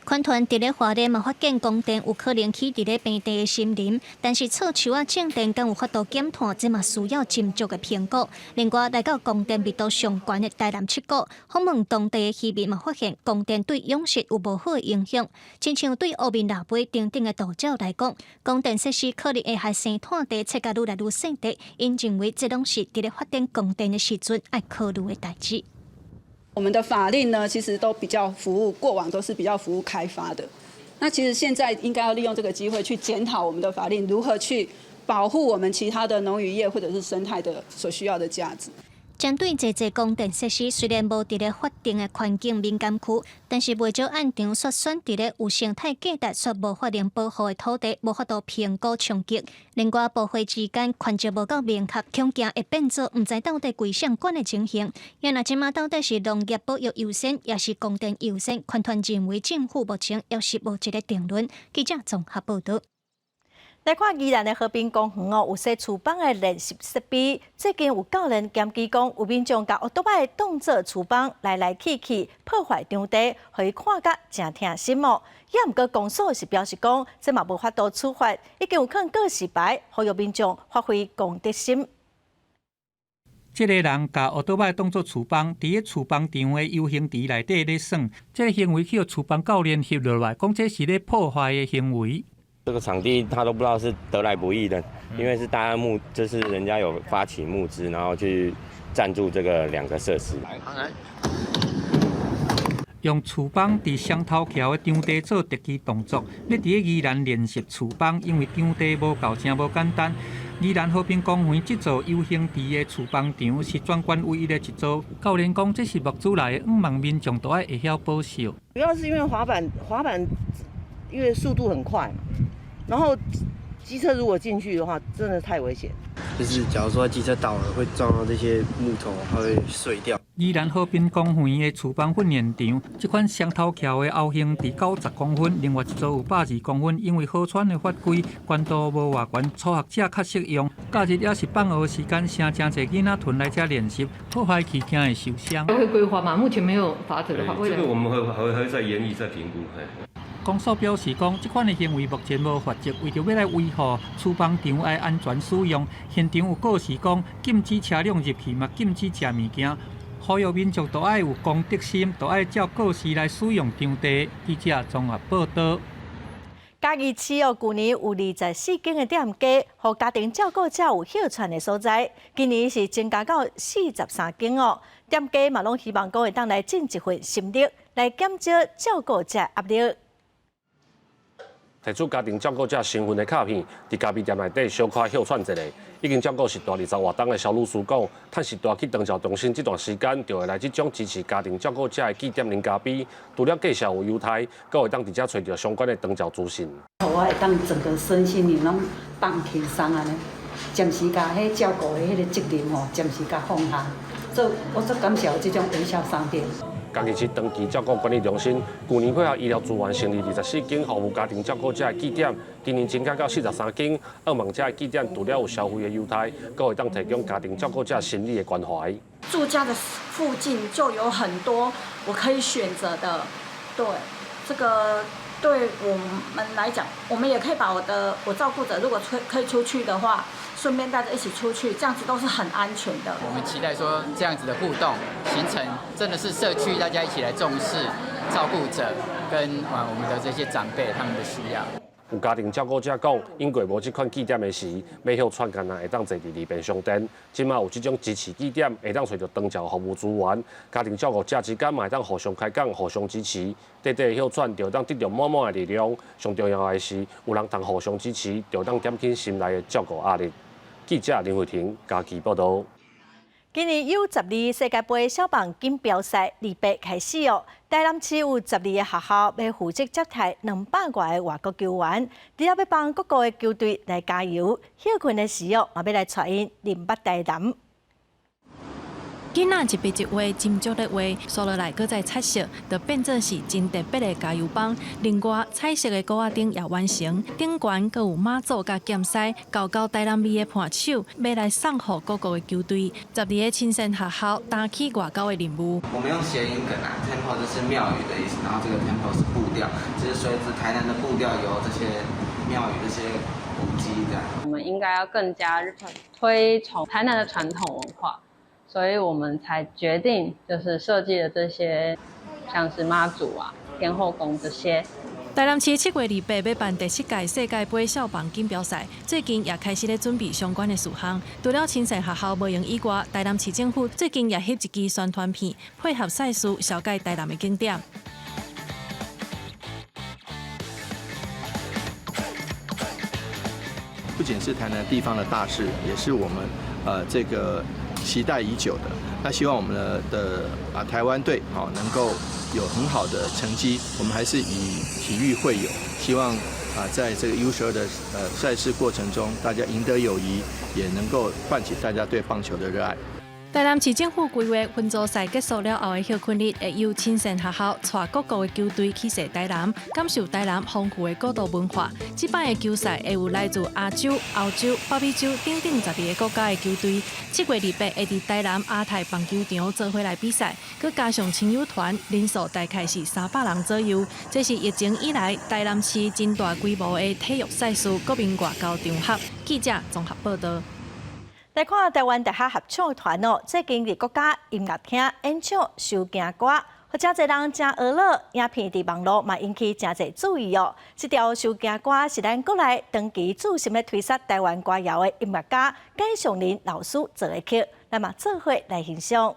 款团伫咧花莲嘛发现供电有可能起伫咧平地的森林，但是错树啊种电敢有法度减碳，这嘛需要斟酌的评估。另外，来到供电密度上悬的台南七股，访问当地的居民嘛发现供电对养殖有无好的影响。亲像对乌面腊尾等等的岛礁来讲，供电设施可能会害生态地切甲愈来愈细地，因认为这拢是伫咧发展供电的时阵爱考虑的代志。我们的法令呢，其实都比较服务，过往都是比较服务开发的。那其实现在应该要利用这个机会去检讨我们的法令，如何去保护我们其他的农渔业或者是生态的所需要的价值。针对这供电设施，虽然无伫咧法定的环境敏感区，但是袂少案场所选伫咧有生态价值却无法令保护的土地，无法度评估冲击。另外，部会之间权责无够明确，恐惊会变做毋知到底归谁管的情形。原来即马到底是农业保育优先，也是供电优先？权团认为政府目前也是无一个定论。记者综合报道。来看宜兰的和平公园有设厨房的练习设备，最近有教人检举讲，有民众将奥多摆当作厨房来去破坏场地，互伊看甲真疼心哦。也毋过公所是表示讲，这嘛无法度处罚，已经有可能告示牌，呼吁民众发挥公德心。这个人把奥多摆当作厨房，伫咧厨房场的游行池内底咧耍，这个行为去互厨房教练翕落来，讲这是咧破坏的行为。这个场地他都不知道是得来不易的，因为是大家就是人家有发起募资，然后去赞助这个2个设施。用厨房伫双头桥的场地做特技动作，要伫宜兰练习厨房，因为场地无够正无简单。宜兰和平公园这座游行池的厨房场是全县唯一的一座。教练讲，这是木主来的，望民众都爱会晓保守。主要是因为滑板因为速度很快，然后机车如果进去的话，真的太危险。就是假如说机车倒了，会撞到这些木头，它会碎掉。宜兰和平公园的厨房训练场，这款双头桥的后行伫90公分，另外一座有120公分。因为河川的法规悬度无偌悬，初学者较适用。假日也是放学时间，成真侪囡仔屯来这练习，破坏期间会受伤。会规划吗？目前没有法子的话，这个我们会再研议、再评估。公所表示讲，这款的行为目前无法则，为着要来维护厨房场爱安全使用，现场有告示讲禁止车辆入去，嘛禁止食物件。呼吁民众都爱有公德心，都爱照告示来使用场地。记者综合报道。嘉义市去年有24间的店家，互家庭照顾者有休喘的所在，今年是增加到43间哦。店家嘛拢希望讲会当来尽一份心力，来减少照顾者压力。提出家庭照顾者身份的卡片，伫咖啡店内底小可休喘一下。已经照顾10大20外档的小女士讲，趁10大去长照中心这段时间，就会来这种支持家庭照顾者的据点零咖啡，除了介绍有优待，阁会当直接找到相关的长照资讯。我会当整个身心灵拢放轻松安尼，暂时甲迄照顾的迄个责任吼，暂时甲放下。我最感谢这种微笑商店。嘉义市长期照顾管理中心去年配合医疗资源成立24间服务家庭照顾者的据点，今年增加到43间。澳门这的据点除了有消费的优待，阁会当提供家庭照顾者心理的关怀。住家的附近就有很多我可以选择的，对这个对我们来讲，我们也可以把我照顾者如果可以出去的话，顺便带着一起出去，这样子都是很安全的。我们期待说这样子的互动形成，真的是社区大家一起来重视照顾者跟我们的这些长辈他们的需要。有家庭照顾者讲，因过无这款据点的时，要休喘干那会当坐伫2边商店。即马有这种支持据点，会当找到长照服务资源，家庭照顾者之间嘛会当互相开讲、互相支持。短短的休喘，就当得到满满的力量。上重要的是，有人通互相支持，就当减轻心内的照顾压力。记者林慧婷嘉义报道。今年U12世界杯小棒锦标赛2月开始哦。台南市有12个学校要负责接待200外个外国球员，除了要帮各个的球队来加油，休困的时候嘛要来带因林北台南。囡仔一笔一画，斟酌的画，刷落来，搁再彩色，就变做是真特别的加油棒。另外，彩色的鼓仔顶也完成，顶悬搁有马祖甲剑狮，高高台南味的伴手，要来送予各个的球队。12个亲善学校担起外交的任务。我们用谐音梗啊 ，tempo 就是庙宇的意思，然后这个 tempo 是步调，就是随着台南的步调由这些庙宇这些古迹这样。我们应该要更加推崇台南的传统文化，所以我们才决定就是设计了这些，像是妈祖啊、天后宫这些。台南市7月28要办第7届世界杯少棒锦标赛，最近也开始咧准备相关的事项。除了亲善学校无用以外，台南市政府最近也翕一支宣传片，配合赛事小介台南的景点。不仅是台南地方的大事，也是我们这个期待已久的。那希望我们的台湾队能够有很好的成绩。我们还是以体育会友，希望在这个 U12的赛事过程中，大家赢得友谊，也能够唤起大家对棒球的热爱。台南市政府规划分组赛结束了后的休困日，会由亲善学校带各个的球队去踅台南，感受台南丰富的古道文化。这摆的球赛会有来自亚洲、欧洲、北美洲等等12个国家的球队。7月28会伫台南亚太棒球场做伙来比赛，佮加上亲友团人数大概是300人左右。这是疫情以来台南市真大规模的体育赛事国民外交场合。记者综合报道。来看台湾大学合唱团哦，最近伫国家音乐厅演唱《收惊歌》，或者侪人真娱乐，影片伫网络嘛引起真侪注意哦。这条《收惊歌》是咱国内长期注心咧推杀台湾歌谣的音乐家简尚林老师做的曲，咱嘛做伙来欣赏。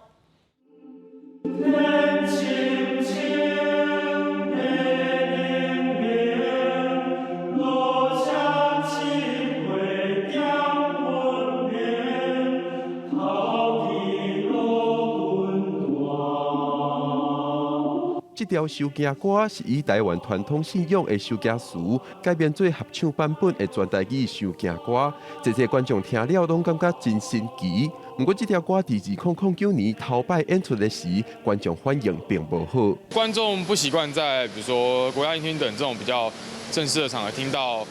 这条收惊歌是以台湾传统信仰的收惊词改编做合唱版本的全台语收惊歌，这些观众听了拢感觉真新奇。不过，这条歌伫2009年头摆演出的时，观众反应并不好。观众不习惯在比如说国家音厅等这种比较正式的场合听到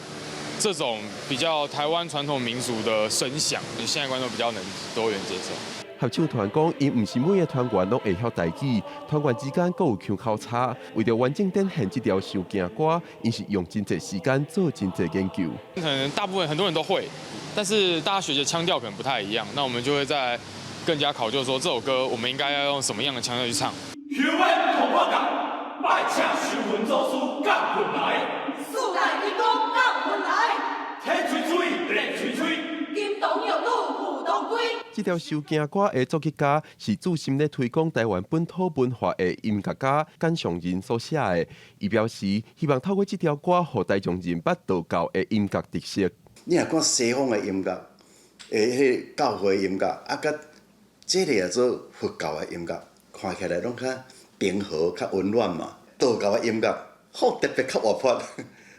这种比较台湾传统民俗的声响，现在观众比较能多元接受。合唱团讲，因唔是每个团员拢会晓台语，团员之间各有腔口差。为了完整展现这条收惊歌，因是用真侪时间做真侪研究。可能大部分很多人都会，但是大家学的腔调可能不太一样，那我们就会在更加考究说这首歌我们应该要用什么样的腔调去唱。这条收惊歌的作曲家是注心咧推广台湾本土文化的音乐家简尚仁所写的。伊表示，希望透过这条歌，让大众认捌道教的音乐特色。你若看西方的音乐，迄教会音乐，甲这个也做佛教的音乐，看起来拢较平和、较温暖嘛。道教的音乐好特别较活泼，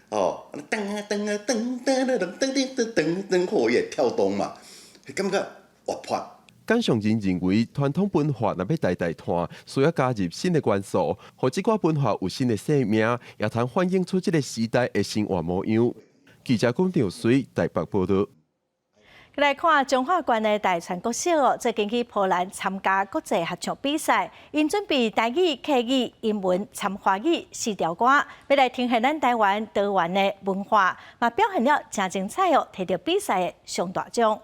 哦，噔啊噔啊噔噔噔噔噔噔噔噔，火也跳动嘛，感觉活泼。简尚仁认为，传统文化若要代代传，需要加入新的元素，让这寡文化有新的生命，也通反映出这个时代的生活模样。记者龚兆水台北报道。来看中华县的大传国小哦，最近去波兰参加国际合唱比赛，因准备台语、客语、英文、掺华语4条歌，要来呈现咱台湾多元的文化，嘛表现了真精彩哦，摕到比赛的上大奖。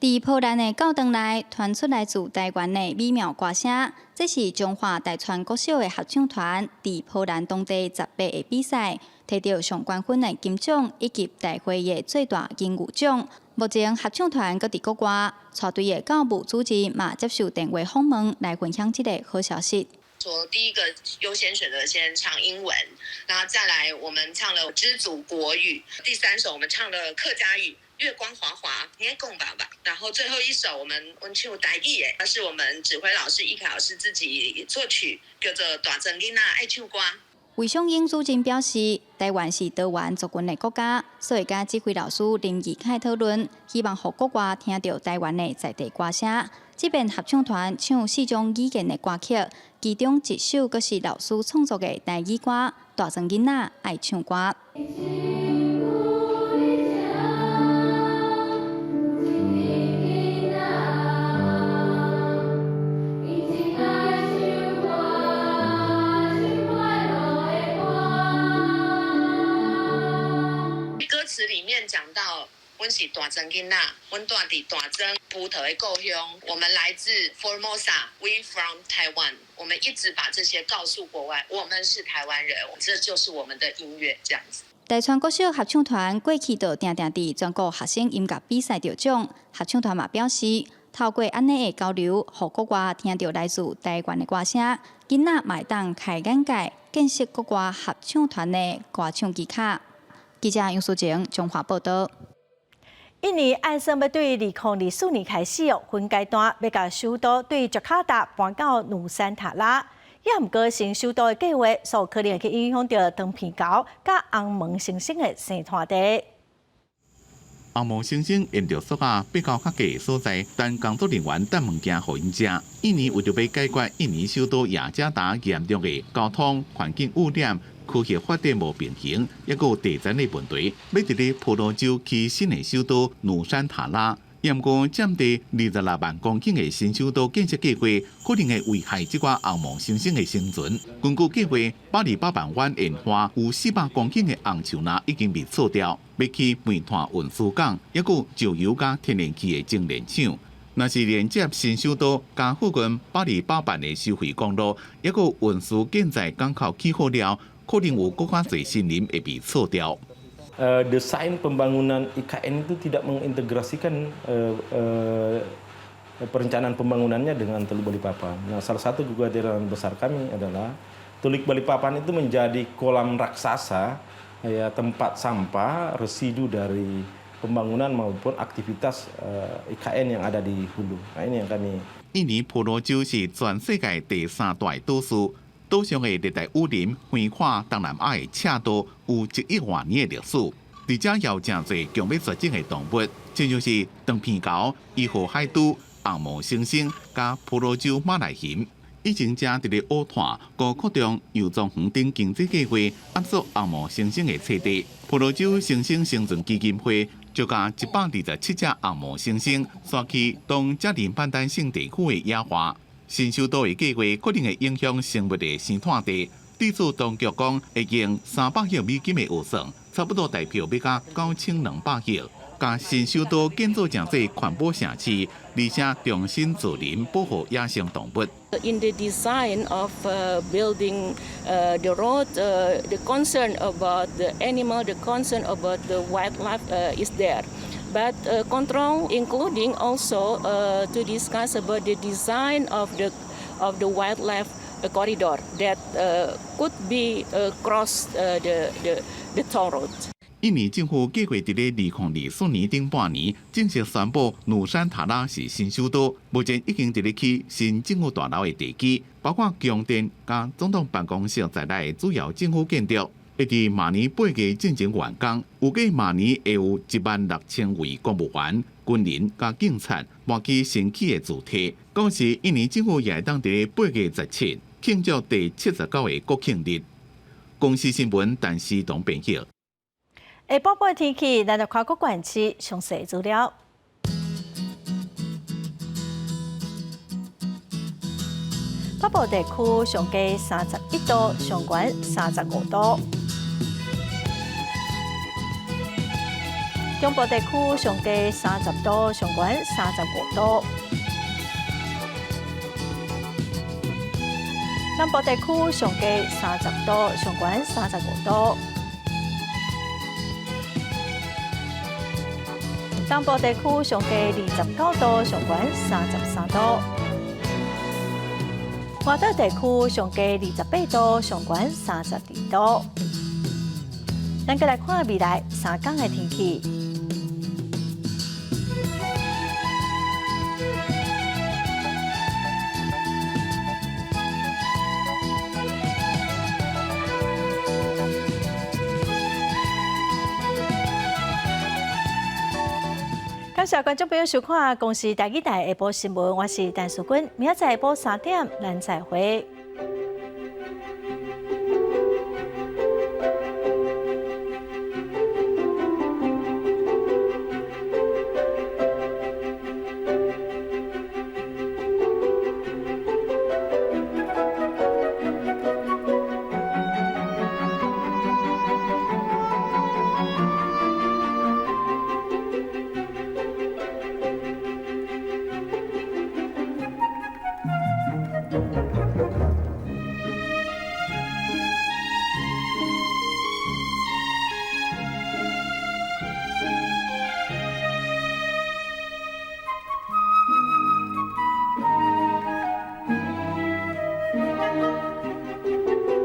伫波兰的教堂内传出来自台湾的美妙歌声，这是中华大传国小的合唱团伫波兰当地18个比赛，摕到上冠军的金奖以及大会的最大金牛奖。目前合唱团搁伫国外，带队的教务主任嘛接受电话访问来分享这个好消息。说第一个优先选择先唱英文，然后再来我们唱了知足国语，第3首我们唱了客家语。月光华华，你也共吧吧。然后最后一首我们唱台语的，是我们指挥老师易凯老师自己作曲，叫做《大庄囡仔爱唱歌》。魏湘英主任表示，台湾是多元族群的国家，所以甲指挥老师林义凯讨论，希望让国外听到台湾的在地歌声。这边合唱团唱4种语言的歌曲，其中一首阁是老师创作的台语歌《大庄囡仔爱唱歌》。歌词里面讲到，阮是大庄囡仔，阮住伫大庄葡萄的故乡，我们来自 Formosa，We from Taiwan。我们一直把这些告诉国外，我们是台湾人，这就是我们的音乐，这样子。台川国小合唱团过去就定定伫全国学生音乐比赛得奖，合唱团嘛表示，透过安尼的交流，互国外听到来自台湾的歌声，囡仔嘛会当开眼界，见识国外合唱团的歌唱技巧。记者杨淑晴中华报道。印尼按算要对2024年开始分阶段，要把首都对jakarta卡达搬到努山塔拉。也毋过新首都的计划，所可能会去影响到长片高甲红毛猩猩的生态地。红毛猩猩沿着树啊爬到较低的所在，但工作人员等物件互因食。印尼为着要解决印尼首都雅加达严重的交通、环境污染、科学发展无平衡，也有地产的问题，要伫咧婆罗洲起新的首都努山塔拉。不过，占地26万公顷的新首都建设计划，可能会危害这寡红毛猩猩的生存。根据计划，巴黎巴板湾沿岸有400公顷的红树林已经被扫掉，要起煤炭运输港，也有石油加天然气的精炼厂。若是连接新首都加附近巴黎巴板的收费公路，也有运输建材港口起好了，可能有更加侪森林会被扫掉。Desain pembangunan IKN itu tidak mengintegrasikan perencanaan pembangunannya dengan Teluk Balikpapan. Nah, salah satu kekhawatiran besar kami adalah Teluk Balikpapan itu menjadi kolam raksasa, ya, tempat sampah residu dari pembangunan maupun aktivitas IKN yang ada di hulu. Nah, ini yang kami. 印尼婆罗洲是全世界第3大都市。岛上的热带雨林、花花、东南亚的赤道有1亿多年的历史，而且有真侪强要绝种的动物，就像是长片狗、1号海猪、红毛猩猩、加婆罗洲马来蟳。以前正伫咧乌炭、高扩张油棕园顶经济计划压缩红毛猩猩的栖地，婆罗洲猩猩生存基金会就将127只红毛猩猩刷去当遮林班丹性地区的野化。新首都的计划可能会影响生物的生态地，地主当局讲会用300亿美金的预算，差不多代表要加9200亿，将新首都建造成这环保城市，而且重新造林保护野生动物。In the design of building the road, the concern about the animal, the concern about the wildlife is there. But control, including also to discuss about the design of the wildlife corridor that could be across the toll road. 印尼政府计划伫咧2024年顶半年正式宣布努山塔拉是新首都，目前已经伫咧起新政府大楼的地基，包括供电加总统办公室在内的主要政府建筑。会伫明年8月进行完工，预计明年会有16000位公务员、军人加警察换去新起的主体。到时印尼政府也会当伫咧8月17庆祝第79个国庆日。公司新闻陈思同编辑。下晡报天气，咱就看各县市详细资料。北部地区上低31度，上悬35度。中部地区上低30度，上悬35度。南部地区上低30度，上悬35度。东部地区上低29度，上悬33度。华岛地区上低28度，上悬32度。咱再来看未来3天的天气。感谢观众朋友收看《公视台语台下晡新闻》，我是陈淑君，明仔载下晡3点，咱再会。